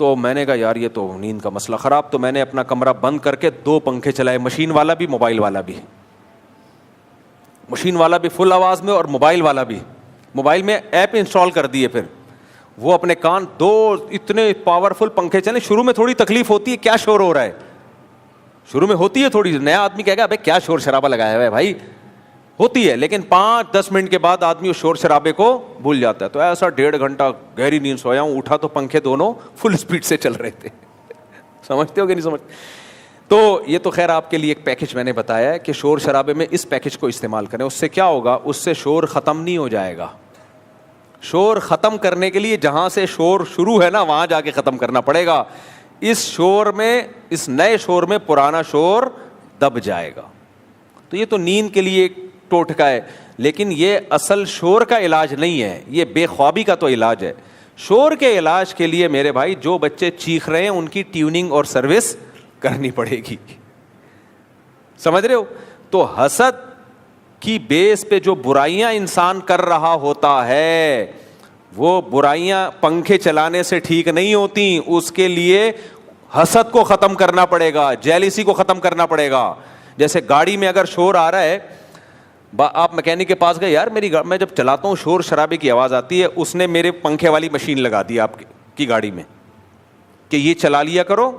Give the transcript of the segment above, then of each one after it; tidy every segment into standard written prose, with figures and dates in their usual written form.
تو میں نے کہا یار یہ تو نیند کا مسئلہ خراب. تو میں نے اپنا کمرہ بند کر کے 2 پنکھے چلائے, مشین والا بھی موبائل والا بھی, مشین والا بھی فل آواز میں اور موبائل والا بھی. موبائل میں ایپ انسٹال کر دیے, پھر وہ اپنے کان 2 اتنے پاورفل پنکھے چلے. شروع میں تھوڑی تکلیف ہوتی ہے, کیا شور ہو رہا ہے, شروع میں ہوتی ہے تھوڑی, نیا آدمی کہے گا ابے کیا شور شرابہ لگایا ہوا ہے بھائی, ہوتی ہے. لیکن 5-10 منٹ کے بعد آدمی اس شور شرابے کو بھول جاتا ہے. تو ایسا 1.5 گھنٹہ گہری نیند سویا ہوں, اٹھا تو پنکھے دونوں فل اسپیڈ سے چل رہے تھے. سمجھتے ہو کہ نہیں سمجھتے؟ تو یہ تو خیر آپ کے لیے ایک پیکج میں نے بتایا ہے کہ شور شرابے میں اس پیکج کو استعمال کریں. اس سے کیا ہوگا, اس سے شور ختم نہیں ہو جائے گا. شور ختم کرنے کے لیے جہاں سے شور شروع ہے نا وہاں جا کے ختم کرنا پڑے گا. اس شور میں, اس نئے شور میں پرانا شور دب جائے گا. تو یہ تو نیند کے لیے ایک ٹوٹکا ہے, لیکن یہ اصل شور کا علاج نہیں ہے, یہ بے خوابی کا تو علاج ہے. شور کے علاج کے لیے میرے بھائی جو بچے چیخ رہے ہیں ان کی ٹیوننگ اور سروس کرنی پڑے گی. سمجھ رہے ہو؟ تو حسد کی بیس پہ جو برائیاں انسان کر رہا ہوتا ہے وہ برائیاں پنکھے چلانے سے ٹھیک نہیں ہوتی. اس کے لیے حسد کو ختم کرنا پڑے گا, جیلیسی کو ختم کرنا پڑے گا. جیسے گاڑی میں اگر شور آ رہا ہے, آپ میکینک کے پاس گئے, یار میں جب چلاتا ہوں شور شرابے کی آواز آتی ہے, اس نے میرے پنکھے والی مشین لگا دی آپ کی گاڑی میں کہ یہ چلا لیا کرو,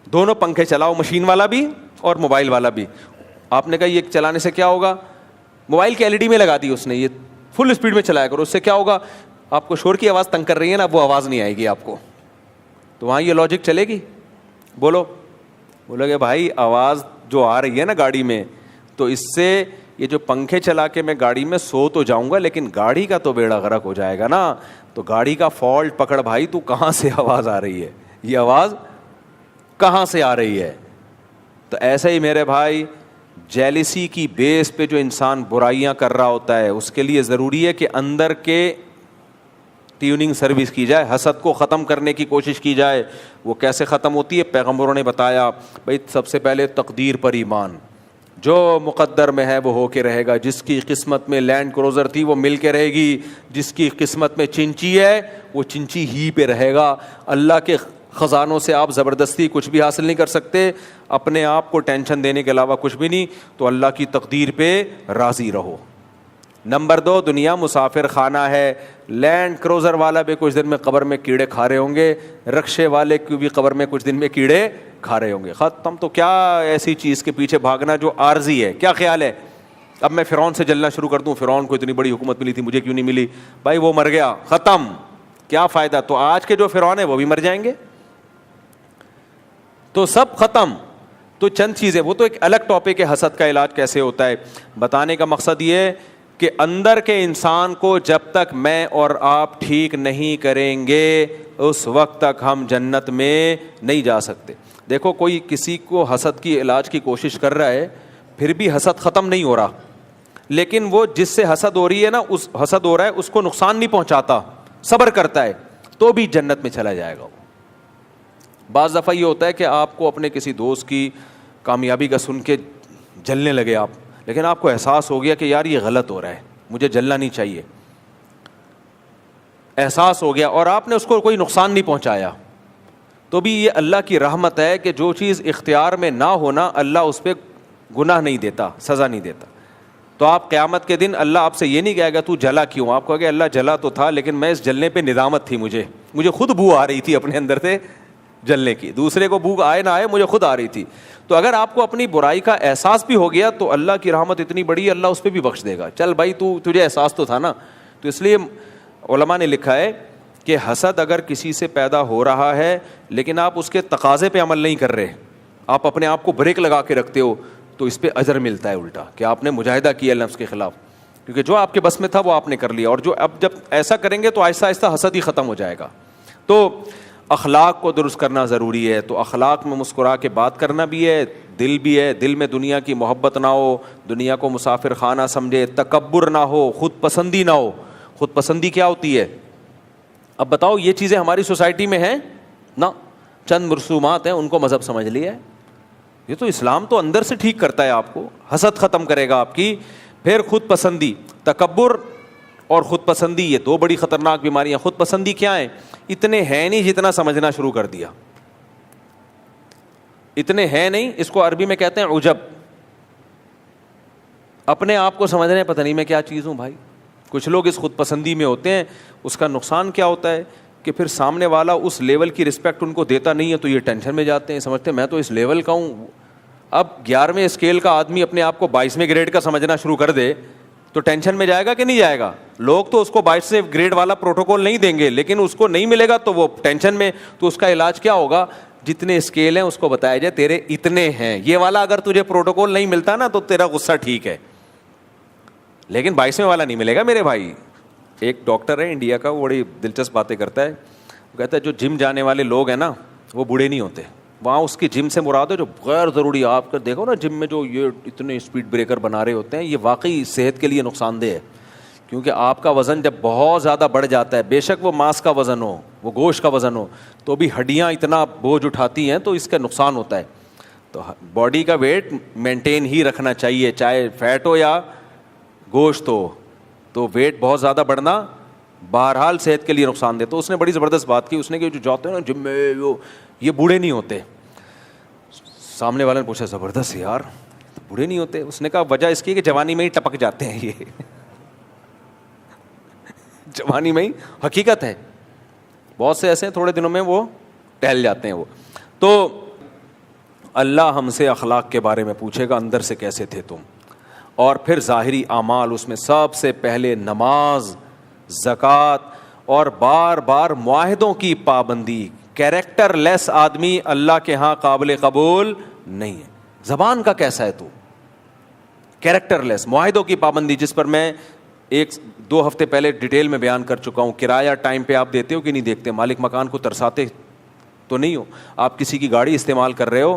دونوں پنکھے چلاؤ, مشین والا بھی اور موبائل والا بھی. آپ نے کہا یہ چلانے سے کیا ہوگا, موبائل کی LED میں لگا دی اس نے, یہ فل اسپیڈ میں چلایا کرو, اس سے کیا ہوگا, آپ کو شور کی آواز تنگ کر رہی ہے نا, وہ آواز نہیں آئے گی آپ کو. تو وہاں یہ لاجک چلے گی؟ بولو کہ بھائی آواز جو آ رہی ہے نا گاڑی میں, تو اس سے یہ جو پنکھے چلا کے میں گاڑی میں سو تو جاؤں گا لیکن گاڑی کا تو بیڑا غرق ہو جائے گا نا. تو گاڑی کا فالٹ پکڑ بھائی, تو کہاں سے آواز آ رہی ہے, یہ آواز کہاں سے آ رہی ہے. تو ایسے ہی میرے بھائی جیلیسی کی بیس پہ جو انسان برائیاں کر رہا ہوتا ہے اس کے لیے ضروری ہے کہ اندر کے ٹیوننگ سروس کی جائے, حسد کو ختم کرنے کی کوشش کی جائے. وہ کیسے ختم ہوتی ہے؟ پیغمبروں نے بتایا بھائی, سب سے پہلے تقدیر پر ایمان, جو مقدر میں ہے وہ ہو کے رہے گا. جس کی قسمت میں لینڈ کروزر تھی وہ مل کے رہے گی, جس کی قسمت میں چنچی ہے وہ چنچی ہی پہ رہے گا. اللہ کے خزانوں سے آپ زبردستی کچھ بھی حاصل نہیں کر سکتے, اپنے آپ کو ٹینشن دینے کے علاوہ کچھ بھی نہیں. تو اللہ کی تقدیر پہ راضی رہو. نمبر 2, دنیا مسافر خانہ ہے. لینڈ کروزر والا بھی کچھ دن میں قبر میں کیڑے کھا رہے ہوں گے, رکشے والے کی بھی قبر میں کچھ دن میں کیڑے کھا رہے ہوں گے. ختم. تو کیا ایسی چیز کے پیچھے بھاگنا جو عارضی ہے؟ کیا خیال ہے اب میں فرعون سے جلنا شروع کر دوں, فرعون کو اتنی بڑی حکومت ملی تھی مجھے کیوں نہیں ملی؟ بھائی وہ مر گیا, ختم, کیا فائدہ. تو آج کے جو فرعون ہیں وہ بھی مر جائیں گے, تو سب ختم. تو چند چیزیں, وہ تو ایک الگ ٹاپک ہے, حسد کا علاج کیسے ہوتا ہے. بتانے کا مقصد یہ کہ اندر کے انسان کو جب تک میں اور آپ ٹھیک نہیں کریں گے اس وقت تک ہم جنت میں نہیں جا سکتے. دیکھو کوئی کسی کو حسد کی علاج کی کوشش کر رہا ہے, پھر بھی حسد ختم نہیں ہو رہا, لیکن وہ جس سے حسد ہو رہی ہے نا, اس حسد ہو رہا ہے اس کو نقصان نہیں پہنچاتا, صبر کرتا ہے, تو بھی جنت میں چلا جائے گا. بعض دفعہ یہ ہوتا ہے کہ آپ کو اپنے کسی دوست کی کامیابی کا سن کے جلنے لگے آپ, لیکن آپ کو احساس ہو گیا کہ یار یہ غلط ہو رہا ہے, مجھے جلنا نہیں چاہیے, احساس ہو گیا, اور آپ نے اس کو کوئی نقصان نہیں پہنچایا, تو بھی یہ اللہ کی رحمت ہے کہ جو چیز اختیار میں نہ ہونا اللہ اس پہ گناہ نہیں دیتا, سزا نہیں دیتا. تو آپ قیامت کے دن اللہ آپ سے یہ نہیں کہے گا تو جلا کیوں, آپ کہو گے اللہ جلا تو تھا لیکن میں اس جلنے پہ ندامت تھی, مجھے خود بو آ رہی تھی اپنے اندر سے جلنے کی, دوسرے کو بو آئے نہ آئے مجھے خود آ رہی تھی. تو اگر آپ کو اپنی برائی کا احساس بھی ہو گیا تو اللہ کی رحمت اتنی بڑی ہے, اللہ اس پہ بھی بخش دے گا. چل بھائی تجھے احساس تو تھا نا. تو اس لیے علماء نے لکھا ہے کہ حسد اگر کسی سے پیدا ہو رہا ہے لیکن آپ اس کے تقاضے پہ عمل نہیں کر رہے, آپ اپنے آپ کو بریک لگا کے رکھتے ہو, تو اس پہ اجر ملتا ہے الٹا, کہ آپ نے مجاہدہ کیا نفس کے خلاف, کیونکہ جو آپ کے بس میں تھا وہ آپ نے کر لیا. اور جو اب جب ایسا کریں گے تو آہستہ آہستہ حسد ہی ختم ہو جائے گا. تو اخلاق کو درست کرنا ضروری ہے. تو اخلاق میں مسکرا کے بات کرنا بھی ہے, دل بھی ہے, دل میں دنیا کی محبت نہ ہو, دنیا کو مسافر خانہ سمجھے, تکبر نہ ہو, خود پسندی نہ ہو. خود پسندی کیا ہوتی ہے؟ اب بتاؤ, یہ چیزیں ہماری سوسائٹی میں ہیں نا, چند رسومات ہیں ان کو مذہب سمجھ لیا ہے. یہ تو اسلام تو اندر سے ٹھیک کرتا ہے آپ کو, حسد ختم کرے گا آپ کی. پھر خود پسندی, تکبر اور خود پسندی، یہ دو بڑی خطرناک بیماریاں. خود پسندی کیا ہیں؟ اتنے ہیں نہیں جتنا سمجھنا شروع کر دیا. اتنے ہیں نہیں، اس کو عربی میں کہتے ہیں عجب. اپنے آپ کو سمجھ رہے ہیں پتہ نہیں میں کیا چیز ہوں بھائی. کچھ لوگ اس خود پسندی میں ہوتے ہیں. اس کا نقصان کیا ہوتا ہے کہ پھر سامنے والا اس لیول کی رسپیکٹ ان کو دیتا نہیں ہے تو یہ ٹینشن میں جاتے ہیں, سمجھتے ہیں میں تو اس لیول کا ہوں. اب 11ویں اسکیل کا آدمی اپنے آپ کو 22ویں گریڈ کا سمجھنا شروع کر دے تو ٹینشن میں جائے گا کہ نہیں جائے گا؟ لوگ تو اس کو 22ویں گریڈ والا پروٹوکول نہیں دیں گے, لیکن اس کو نہیں ملے گا تو وہ ٹینشن میں. تو اس کا علاج کیا ہوگا؟ جتنے اسکیل ہیں اس کو بتایا جائے تیرے اتنے ہیں, یہ والا اگر تجھے پروٹوکول نہیں ملتا نا تو تیرا غصہ ٹھیک ہے, لیکن 22ویں والا نہیں ملے گا میرے بھائی. ایک ڈاکٹر ہے انڈیا کا, وہ بڑی دلچسپ باتیں کرتا ہے. وہ کہتا ہے جو جم جانے والے لوگ ہیں نا وہ بوڑھے نہیں ہوتے. وہاں اس کی جم سے مراد ہے جو غیر ضروری, آپ کا دیکھو نا جم میں جو یہ اتنے اسپیڈ بریکر بنا رہے ہوتے ہیں, یہ واقعی صحت کے لیے نقصان دہ ہے. کیونکہ آپ کا وزن جب بہت زیادہ بڑھ جاتا ہے, بے شک وہ ماس کا وزن ہو, وہ گوشت کا وزن ہو, تو بھی ہڈیاں اتنا بوجھ اٹھاتی ہیں تو اس کا نقصان ہوتا ہے. تو باڈی کا ویٹ مینٹین ہی رکھنا چاہیے, چاہے فیٹ ہو یا گوشت ہو. تو ویٹ بہت زیادہ بڑھنا بہرحال صحت کے لیے نقصان دہ. تو اس نے بڑی زبردست بات کی. اس نے کہ جو جاتے ہیں نا جم میں یہ بوڑھے نہیں ہوتے. سامنے والے نے پوچھا زبردست یار بوڑھے نہیں ہوتے؟ اس نے کہا وجہ اس کی کہ جوانی میں ہی ٹپک جاتے ہیں یہ جوانی میں ہی حقیقت ہے. بہت سے ایسے ہیں تھوڑے دنوں میں وہ ٹہل جاتے ہیں. وہ تو اللہ ہم سے اخلاق کے بارے میں پوچھے گا, اندر سے کیسے تھے تم, اور پھر ظاہری اعمال. اس میں سب سے پہلے نماز, زکوٰۃ اور بار بار معاہدوں کی پابندی. کیریکٹر لیس آدمی اللہ کے ہاں قابل قبول نہیں ہے. زبان کا کیسا ہے تو؟ کیریکٹر لیس. معاہدوں کی پابندی جس پر میں 1-2 ہفتے پہلے ڈیٹیل میں بیان کر چکا ہوں. کرایہ ٹائم پہ آپ دیتے ہو کہ نہیں دیکھتے؟ مالک مکان کو ترساتے تو نہیں ہو. آپ کسی کی گاڑی استعمال کر رہے ہو,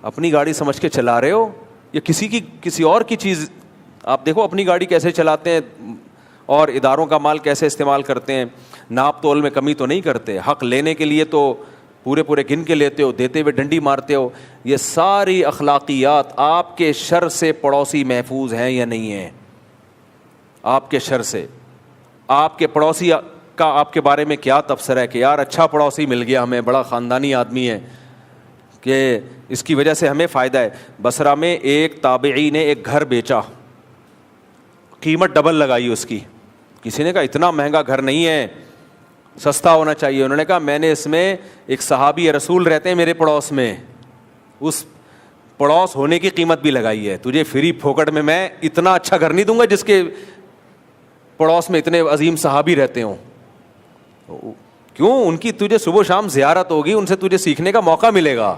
اپنی گاڑی سمجھ کے چلا رہے ہو یا کسی اور کی چیز؟ آپ دیکھو اپنی گاڑی کیسے چلاتے ہیں اور اداروں کا مال کیسے استعمال کرتے ہیں. ناپ تول میں کمی تو نہیں کرتے. حق لینے کے لیے تو پورے گن کے لیتے ہو, دیتے ہوئے ڈنڈی مارتے ہو. یہ ساری اخلاقیات آپ کے شر سے پڑوسی محفوظ ہیں یا نہیں ہیں؟ آپ کے شر سے. آپ کے پڑوسی کا آپ کے بارے میں کیا تبصرہ ہے کہ یار اچھا پڑوسی مل گیا ہمیں, بڑا خاندانی آدمی ہے کہ اس کی وجہ سے ہمیں فائدہ ہے. بصرہ میں ایک تابعی نے ایک گھر بیچا, قیمت ڈبل لگائی اس کی. کسی نے کہا اتنا مہنگا گھر نہیں ہے, سستا ہونا چاہیے. انہوں نے کہا میں نے اس میں ایک صحابی رسول رہتے ہیں میرے پڑوس میں, اس پڑوس ہونے کی قیمت بھی لگائی ہے. تجھے فری پھوکٹ میں اتنا اچھا گھر نہیں دوں گا جس کے پڑوس میں اتنے عظیم صحابی رہتے ہوں. کیوں؟ ان کی تجھے صبح و شام زیارت ہوگی, ان سے تجھے سیکھنے کا موقع ملے گا.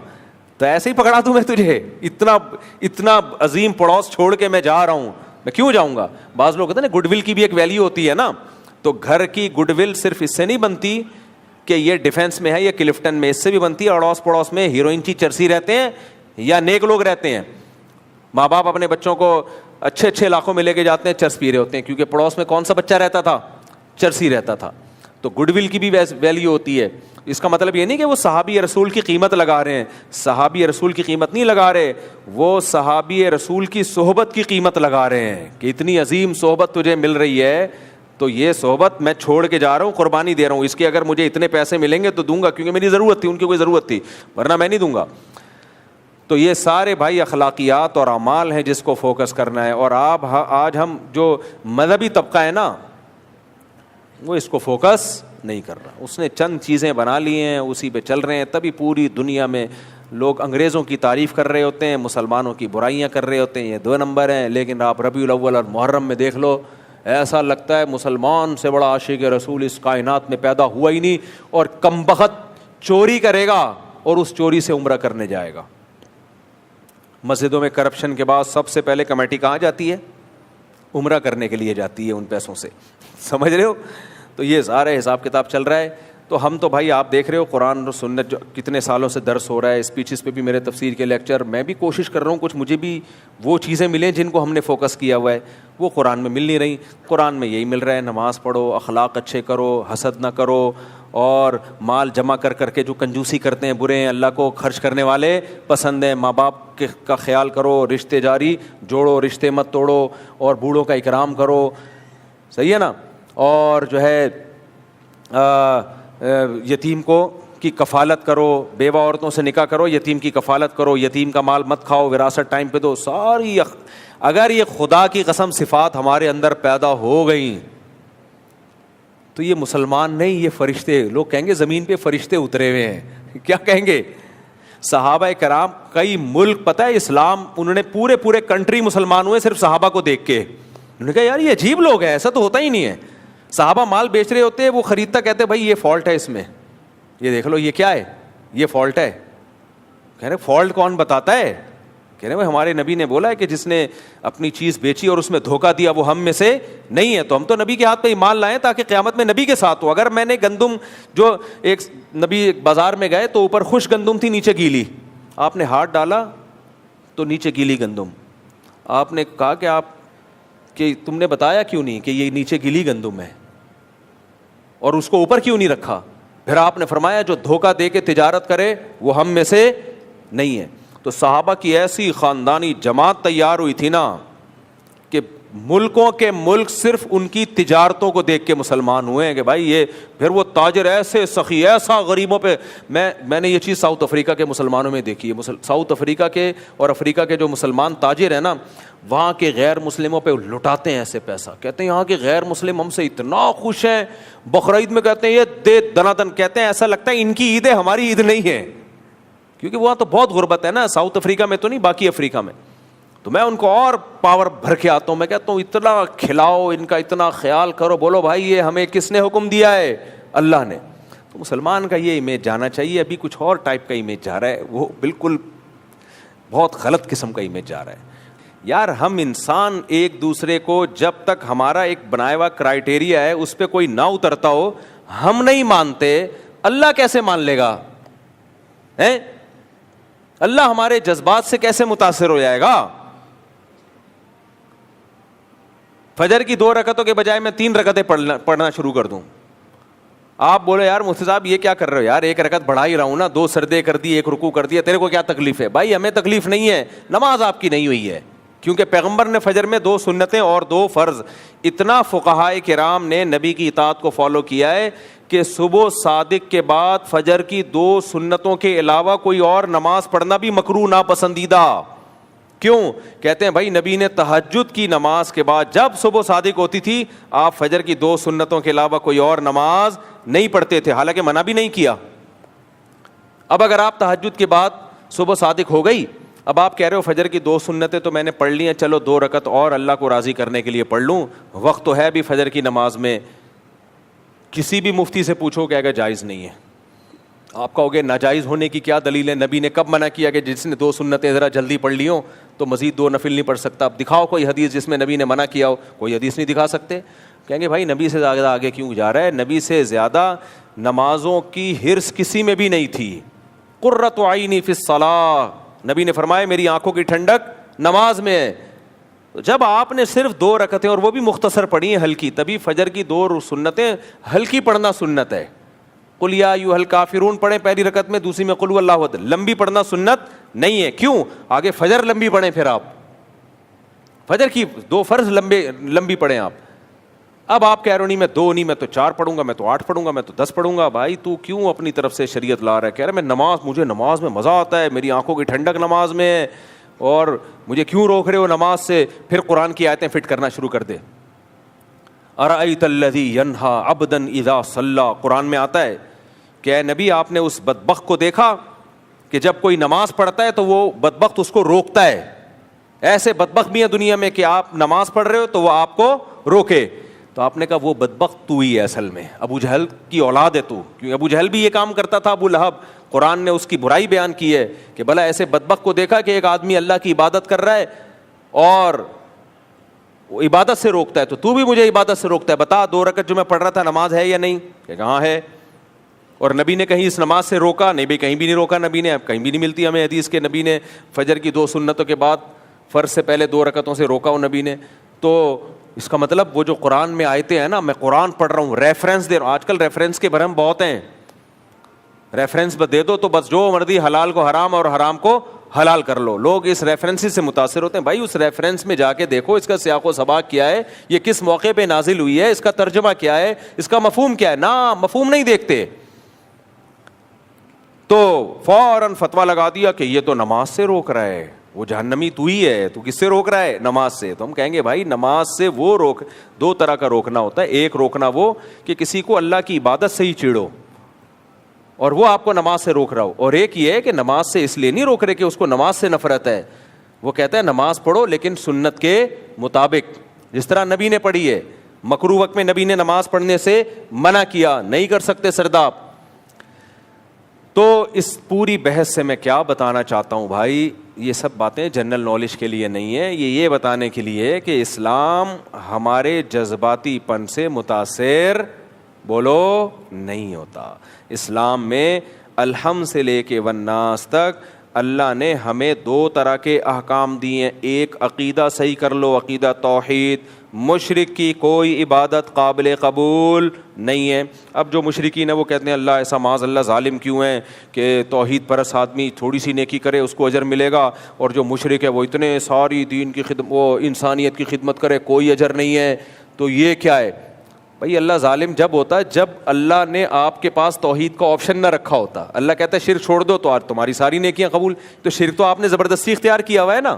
تو ایسے ہی پکڑا دوں میں تجھے؟ اتنا عظیم پڑوس چھوڑ کے میں جا رہا ہوں, میں کیوں جاؤں گا؟ بعض لوگ کہتے ہیں نا گڈ ول کی بھی ایک ویلیو ہوتی ہے نا. تو گھر کی گڈ ول صرف اس سے نہیں بنتی کہ یہ ڈیفینس میں ہے یا کلفٹن میں, اس سے بھی بنتی ہے اڑوس پڑوس میں ہیروئن کی چرسی رہتے ہیں یا نیک لوگ رہتے ہیں. ماں باپ اپنے بچوں کو اچھے علاقوں میں لے کے جاتے ہیں, چرس پی رہے ہوتے ہیں, کیونکہ پڑوس میں کون سا بچہ رہتا تھا؟ چرسی رہتا تھا. تو گڈ ول کی بھی ویلیو ہوتی ہے. اس کا مطلب یہ نہیں کہ وہ صحابی رسول کی قیمت لگا رہے ہیں. صحابی رسول کی قیمت نہیں لگا رہے, وہ صحابی رسول کی صحبت کی قیمت لگا رہے ہیں کہ اتنی عظیم صحبت تجھے مل رہی ہے تو یہ صحبت میں چھوڑ کے جا رہا ہوں, قربانی دے رہا ہوں. اس کے اگر مجھے اتنے پیسے ملیں گے تو دوں گا کیونکہ میری ضرورت تھی, ان کی کوئی ضرورت تھی, ورنہ میں نہیں دوں گا. تو یہ سارے بھائی اخلاقیات اور اعمال ہیں جس کو فوکس کرنا ہے. اور آپ آج ہم جو مذہبی طبقہ ہے نا وہ اس کو فوکس نہیں کر رہا. اس نے چند چیزیں بنا لی ہیں, اسی پہ چل رہے ہیں. تبھی پوری دنیا میں لوگ انگریزوں کی تعریف کر رہے ہوتے ہیں, مسلمانوں کی برائیاں کر رہے ہوتے ہیں. یہ 2 نمبر ہیں. لیکن آپ ربیع الاول اور محرم میں دیکھ لو, ایسا لگتا ہے مسلمان سے بڑا عاشق رسول اس کائنات میں پیدا ہوا ہی نہیں. اور کمبخت چوری کرے گا اور اس چوری سے عمرہ کرنے جائے گا. مسجدوں میں کرپشن کے بعد سب سے پہلے کمیٹی کہاں جاتی ہے؟ عمرہ کرنے کے لیے جاتی ہے ان پیسوں سے. سمجھ رہے ہو؟ تو یہ سارے حساب کتاب چل رہا ہے. تو ہم تو بھائی آپ دیکھ رہے ہو قرآن اور سنت جو کتنے سالوں سے درس ہو رہا ہے, اسپیچز پہ بھی میرے تفسیر کے لیکچر, میں بھی کوشش کر رہا ہوں کچھ مجھے بھی وہ چیزیں ملیں جن کو ہم نے فوکس کیا ہوا ہے. وہ قرآن میں مل نہیں رہی. قرآن میں یہی مل رہا ہے, نماز پڑھو, اخلاق اچھے کرو, حسد نہ کرو, اور مال جمع کر کے جو کنجوسی کرتے ہیں برے ہیں, اللہ کو خرچ کرنے والے پسند ہیں. ماں باپ کا خیال کرو, رشتے جاری جوڑو, رشتے مت توڑو, اور بوڑھوں کا اکرام کرو. صحیح ہے نا؟ اور جو ہے یتیم کو کی کفالت کرو, بیوہ عورتوں سے نکاح کرو, یتیم کی کفالت کرو, یتیم کا مال مت کھاؤ, وراثت ٹائم پہ دو. ساری اگر یہ خدا کی قسم صفات ہمارے اندر پیدا ہو گئیں تو یہ مسلمان نہیں, یہ فرشتے. لوگ کہیں گے زمین پہ فرشتے اترے ہوئے ہیں, کیا کہیں گے؟ صحابہ کرام کئی ملک, پتہ ہے اسلام انہوں نے پورے کنٹری مسلمان ہوئے صرف صحابہ کو دیکھ کے. انہوں نے کہا یار یہ عجیب لوگ ہیں, ایسا تو ہوتا ہی نہیں ہے. صحابہ مال بیچ رہے ہوتے ہیں, وہ خریدتا کہتے بھائی یہ فالٹ ہے اس میں, یہ دیکھ لو یہ کیا ہے, یہ فالٹ ہے. کہہ رہے فالٹ کون بتاتا ہے؟ کہہ رہے ہمارے نبی نے بولا ہے کہ جس نے اپنی چیز بیچی اور اس میں دھوکہ دیا وہ ہم میں سے نہیں ہے. تو ہم تو نبی کے ہاتھ پہ ایمان لائیں تاکہ قیامت میں نبی کے ساتھ ہو. اگر میں نے گندم, جو ایک نبی بازار میں گئے تو اوپر خشک گندم تھی نیچے گیلی, آپ نے ہاتھ ڈالا تو نیچے گیلی گندم. آپ نے کہا کہ تم نے بتایا کیوں نہیں کہ یہ نیچے گیلی گندم ہے اور اس کو اوپر کیوں نہیں رکھا؟ پھر آپ نے فرمایا جو دھوکہ دے کے تجارت کرے وہ ہم میں سے نہیں ہے. تو صحابہ کی ایسی خاندانی جماعت تیار ہوئی تھی نا کہ ملکوں کے ملک صرف ان کی تجارتوں کو دیکھ کے مسلمان ہوئے ہیں کہ بھائی یہ, پھر وہ تاجر ایسے سخی, ایسا غریبوں پہ. میں نے یہ چیز ساؤتھ افریقہ کے مسلمانوں میں دیکھی ہے. ساؤتھ افریقہ کے اور افریقہ کے جو مسلمان تاجر ہیں نا, وہاں کے غیر مسلموں پہ لٹاتے ہیں ایسے پیسہ. کہتے ہیں یہاں کے غیر مسلم ہم سے اتنا خوش ہیں, بقرعید میں کہتے ہیں یہ دے دنا دن, کہتے ہیں ایسا لگتا ہے ان کی عید ہے ہماری عید نہیں ہے, کیونکہ وہاں تو بہت غربت ہے نا. ساؤتھ افریقہ میں تو نہیں, باقی افریقہ میں. تو میں ان کو اور پاور بھر کے آتا ہوں, میں کہتا ہوں اتنا کھلاؤ, ان کا اتنا خیال کرو, بولو بھائی یہ ہمیں کس نے حکم دیا ہے؟ اللہ نے. تو مسلمان کا یہ امیج جانا چاہیے. ابھی کچھ اور ٹائپ کا امیج جا رہا ہے, وہ بالکل بہت غلط قسم کا امیج جا رہا ہے. یار ہم انسان ایک دوسرے کو جب تک ہمارا ایک بنایا ہوا کرائٹیریا ہے اس پہ کوئی نہ اترتا ہو, ہم نہیں مانتے, اللہ کیسے مان لے گا؟ اللہ ہمارے جذبات سے کیسے متاثر ہو جائے گا؟ فجر کی 2 رکعتوں کے بجائے میں 3 رکعتیں پڑھنا شروع کر دوں. آپ بولے یار مفتی صاحب یہ کیا کر رہے ہو یار, 1 رکعت بڑھا ہی رہا ہوں نا, 2 سردے کر دی, 1 رکوع کر دیا, تیرے کو کیا تکلیف ہے؟ بھائی ہمیں تکلیف نہیں ہے, نماز آپ کی نہیں ہوئی ہے, کیونکہ پیغمبر نے فجر میں 2 سنتیں اور 2 فرض. اتنا فقہائے کرام نے نبی کی اطاعت کو فالو کیا ہے کہ صبح صادق کے بعد فجر کی 2 سنتوں کے علاوہ کوئی اور نماز پڑھنا بھی مکروہ ناپسندیدہ. کیوں؟ کہتے ہیں بھائی نبی نے تہجد کی نماز کے بعد جب صبح صادق ہوتی تھی آپ فجر کی 2 سنتوں کے علاوہ کوئی اور نماز نہیں پڑھتے تھے, حالانکہ منع بھی نہیں کیا. اب اگر آپ تہجد کے بعد صبح صادق ہو گئی, اب آپ کہہ رہے ہو فجر کی 2 سنتیں تو میں نے پڑھ لی ہیں, چلو 2 رکعت اور اللہ کو راضی کرنے کے لیے پڑھ لوں, وقت تو ہے بھی فجر کی نماز میں. کسی بھی مفتی سے پوچھو کہے گا جائز نہیں ہے. آپ کہو گے ناجائز ہونے کی کیا دلیل ہے؟ نبی نے کب منع کیا کہ جس نے 2 سنتیں ذرا جلدی پڑھ لی ہوں تو مزید 2 نفل نہیں پڑھ سکتا؟ اب دکھاؤ کوئی حدیث جس میں نبی نے منع کیا ہو. کوئی حدیث نہیں دکھا سکتے. کہیں گے بھائی نبی سے زیادہ آگے کیوں جا رہا ہے؟ نبی سے زیادہ نمازوں کی حرص کسی میں بھی نہیں تھی. قرۃ عینی فی الصلاۃ, نبی نے فرمایا میری آنکھوں کی ٹھنڈک نماز میں ہے. جب آپ نے صرف 2 رکعتیں اور وہ بھی مختصر پڑھی ہیں ہلکی, تبھی فجر کی 2 سنتیں ہلکی پڑھنا سنت ہے. قل یا ایھا الکافرون پڑھیں پہلی رکعت میں, دوسری میں قل هو اللہ احد. لمبی پڑھنا سنت نہیں ہے. کیوں؟ آگے فجر لمبی پڑھیں, پھر آپ فجر کی 2 فرض لمبی پڑھیں آپ. اب آپ کہہ رہے نہیں میں 2 نہیں, میں تو 4 پڑھوں گا, میں تو 8 پڑھوں گا, میں تو 10 پڑھوں گا. بھائی تو کیوں اپنی طرف سے شریعت لا رہا ہے؟ کہہ رہا ہے مجھے نماز میں مزہ آتا ہے, میری آنکھوں کی ٹھنڈک نماز میں ہے, اور مجھے کیوں روک رہے ہو نماز سے؟ پھر قرآن کی آیتیں فٹ کرنا شروع کر دے. ارأیت الذی ینہا عبدا اذا صلی, قرآن میں آتا ہے کہ اے نبی آپ نے اس بدبخت کو دیکھا کہ جب کوئی نماز پڑھتا ہے تو وہ بدبخت اس کو روکتا ہے. ایسے بدبخت بھی ہیں دنیا میں کہ آپ نماز پڑھ رہے ہو تو وہ آپ کو روکے. تو آپ نے کہا وہ بدبخت تو ہی ہے, اصل میں ابو جہل کی اولاد ہے تو, کیونکہ ابو جہل بھی یہ کام کرتا تھا, ابو لہب. قرآن نے اس کی برائی بیان کی ہے کہ بھلا ایسے بدبخت کو دیکھا کہ ایک آدمی اللہ کی عبادت کر رہا ہے اور وہ عبادت سے روکتا ہے, تو بھی مجھے عبادت سے روکتا ہے, بتا 2 رکعت جو میں پڑھ رہا تھا نماز ہے یا نہیں؟ کہ کہاں ہے. اور نبی نے کہیں اس نماز سے روکا نہیں؟ بھی کہیں بھی نہیں روکا نبی نے. اب کہیں بھی نہیں ملتی ہمیں حدیث کے نبی نے فجر کی 2 سنتوں کے بعد فرض سے پہلے 2 رکعتوں سے روکا ہو نبی نے. تو اس کا مطلب وہ جو قرآن میں آیتیں ہیں نا, میں قرآن پڑھ رہا ہوں, ریفرنس دے رہا ہوں. آج کل ریفرنس کے بھرم بہت ہیں, ریفرنس دے دو تو بس جو مرضی, حلال کو حرام اور حرام کو حلال کر لو. لوگ اس ریفرنس سے متاثر ہوتے ہیں. بھائی اس ریفرنس میں جا کے دیکھو اس کا سیاق و سباق کیا ہے, یہ کس موقع پہ نازل ہوئی ہے, اس کا ترجمہ کیا ہے, اس کا مفہوم کیا ہے. نہ مفہوم نہیں دیکھتے تو فوراً فتویٰ لگا دیا کہ یہ تو نماز سے روک رہا ہے, وہ جہنمی تو ہی ہے, تو کس سے روک رہا ہے؟ نماز سے. تو ہم کہیں گے بھائی نماز سے وہ روک, دو طرح کا روکنا ہوتا ہے. ایک روکنا وہ کہ کسی کو اللہ کی عبادت سے ہی چڑھو اور وہ آپ کو نماز سے روک رہا ہو, اور ایک یہ ہے کہ نماز سے اس لیے نہیں روک رہے کہ اس کو نماز سے نفرت ہے, وہ کہتا ہے نماز پڑھو لیکن سنت کے مطابق جس طرح نبی نے پڑھی ہے. مکروہ وقت میں نبی نے نماز پڑھنے سے منع کیا, نہیں کر سکتے سرداب. تو اس پوری بحث سے میں کیا بتانا چاہتا ہوں بھائی, یہ سب باتیں جنرل نالج کے لیے نہیں ہے, یہ بتانے کے لیے کہ اسلام ہمارے جذباتی پن سے متاثر بولو نہیں ہوتا. اسلام میں الحم سے لے کے والناس تک اللہ نے ہمیں دو طرح کے احکام دیے ہیں. ایک عقیدہ صحیح کر لو, عقیدہ توحید, مشرک کی کوئی عبادت قابل قبول نہیں ہے. اب جو مشرکین ہیں وہ کہتے ہیں اللہ ایسا معاذ اللہ ظالم کیوں ہیں کہ توحید پرست آدمی تھوڑی سی نیکی کرے اس کو اجر ملے گا, اور جو مشرک ہے وہ اتنے ساری دین کی خدمت, وہ انسانیت کی خدمت کرے کوئی اجر نہیں ہے. تو یہ کیا ہے بھائی؟ اللہ ظالم جب ہوتا ہے جب اللہ نے آپ کے پاس توحید کا آپشن نہ رکھا ہوتا. اللہ کہتا ہے شرک چھوڑ دو تو تمہاری ساری نیکیاں قبول. تو شرک تو آپ نے زبردستی اختیار کیا ہوا ہے نا.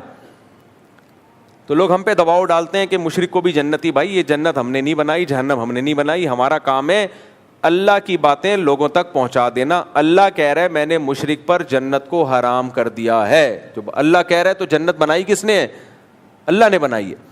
تو لوگ ہم پہ دباؤ ڈالتے ہیں کہ مشرک کو بھی جنتی. بھائی یہ جنت ہم نے نہیں بنائی, جہنم ہم نے نہیں بنائی. ہمارا کام ہے اللہ کی باتیں لوگوں تک پہنچا دینا. اللہ کہہ رہا ہے میں نے مشرک پر جنت کو حرام کر دیا ہے. جو اللہ کہہ رہا ہے تو جنت بنائی کس نے ہے؟ اللہ نے بنائی ہے.